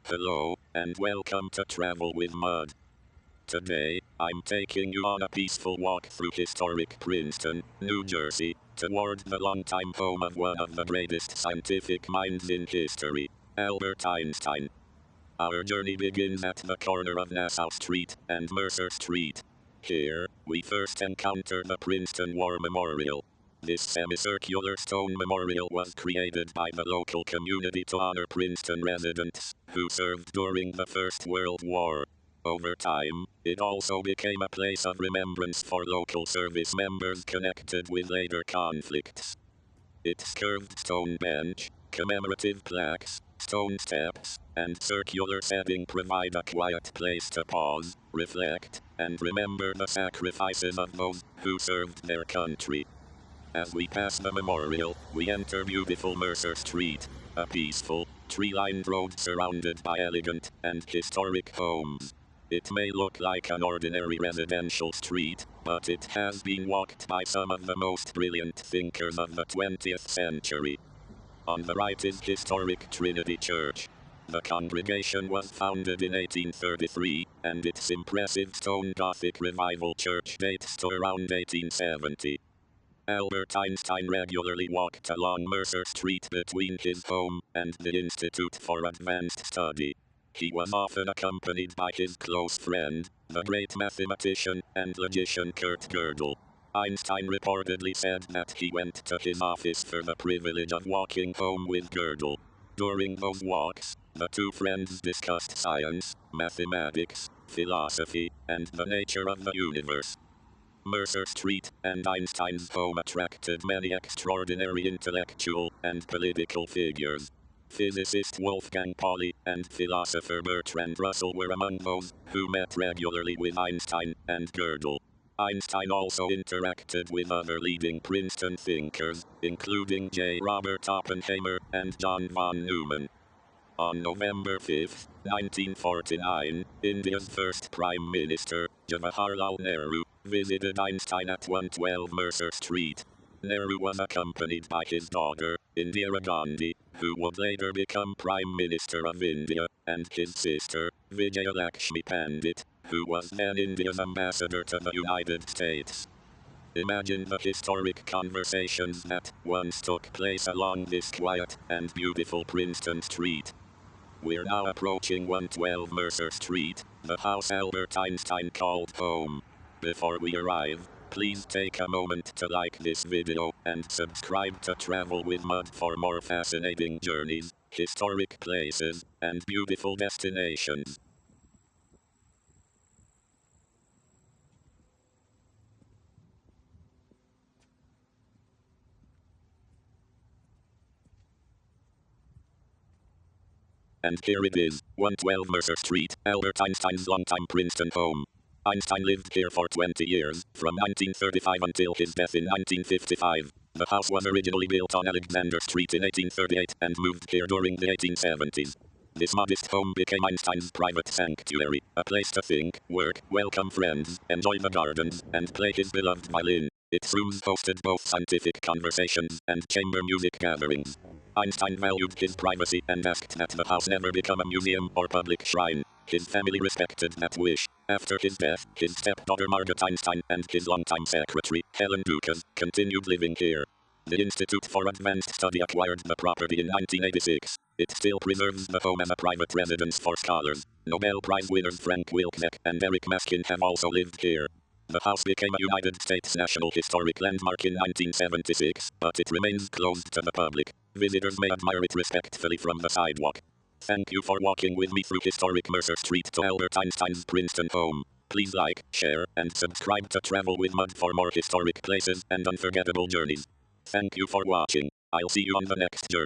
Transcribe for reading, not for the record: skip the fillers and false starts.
Hello, and welcome to Travel with Mud. Today, I'm taking you on a peaceful walk through historic Princeton, New Jersey, toward the longtime home of one of the greatest scientific minds in history, Albert Einstein. Our journey begins at the corner of Nassau Street and Mercer Street. Here, we first encounter the Princeton War Memorial. This semicircular stone memorial was created by the local community to honor Princeton residents who served during the First World War. Over time, it also became a place of remembrance for local service members connected with later conflicts. Its curved stone bench, commemorative plaques, stone steps, and circular setting provide a quiet place to pause, reflect, and remember the sacrifices of those who served their country. As we pass the memorial, we enter beautiful Mercer Street, a peaceful, tree-lined road surrounded by elegant and historic homes. It may look like an ordinary residential street, but it has been walked by some of the most brilliant thinkers of the 20th century. On the right is historic Trinity Church. The congregation was founded in 1833, and its impressive stone Gothic revival church dates to around 1870. Albert Einstein regularly walked along Mercer Street between his home and the Institute for Advanced Study. He was often accompanied by his close friend, the great mathematician and logician Kurt Gödel. Einstein reportedly said that he went to his office for the privilege of walking home with Gödel. During those walks, the two friends discussed science, mathematics, philosophy, and the nature of the universe. Mercer Street and Einstein's home attracted many extraordinary intellectual and political figures. Physicist Wolfgang Pauli and philosopher Bertrand Russell were among those who met regularly with Einstein and Gödel. Einstein also interacted with other leading Princeton thinkers, including J. Robert Oppenheimer and John von Neumann. On November 5, 1949, India's first Prime Minister, Jawaharlal Nehru, visited Einstein at 112 Mercer Street. Nehru was accompanied by his daughter, Indira Gandhi, who would later become Prime Minister of India, and his sister, Vijayalakshmi Pandit, who was then India's ambassador to the United States. Imagine the historic conversations that once took place along this quiet and beautiful Princeton Street. We're now approaching 112 Mercer Street, the house Albert Einstein called home. Before we arrive, please take a moment to like this video and subscribe to Travel with Mud for more fascinating journeys, historic places, and beautiful destinations. And here it is, 112 Mercer Street, Albert Einstein's longtime Princeton home. Einstein lived here for 20 years, from 1935 until his death in 1955. The house was originally built on Alexander Street in 1838 and moved here during the 1870s. This modest home became Einstein's private sanctuary, a place to think, work, welcome friends, enjoy the gardens, and play his beloved violin. Its rooms hosted both scientific conversations and chamber music gatherings. Einstein valued his privacy and asked that the house never become a museum or public shrine. His family respected that wish. After his death, his stepdaughter Margaret Einstein and his longtime secretary, Helen Dukas, continued living here. The Institute for Advanced Study acquired the property in 1986. It still preserves the home as a private residence for scholars. Nobel Prize winners Frank Wilczek and Eric Maskin have also lived here. The house became a United States National Historic Landmark in 1976, but it remains closed to the public. Visitors may admire it respectfully from the sidewalk. Thank you for walking with me through historic Mercer Street to Albert Einstein's Princeton home. Please like, share, and subscribe to Travel with Mud for more historic places and unforgettable journeys. Thank you for watching. I'll see you on the next journey.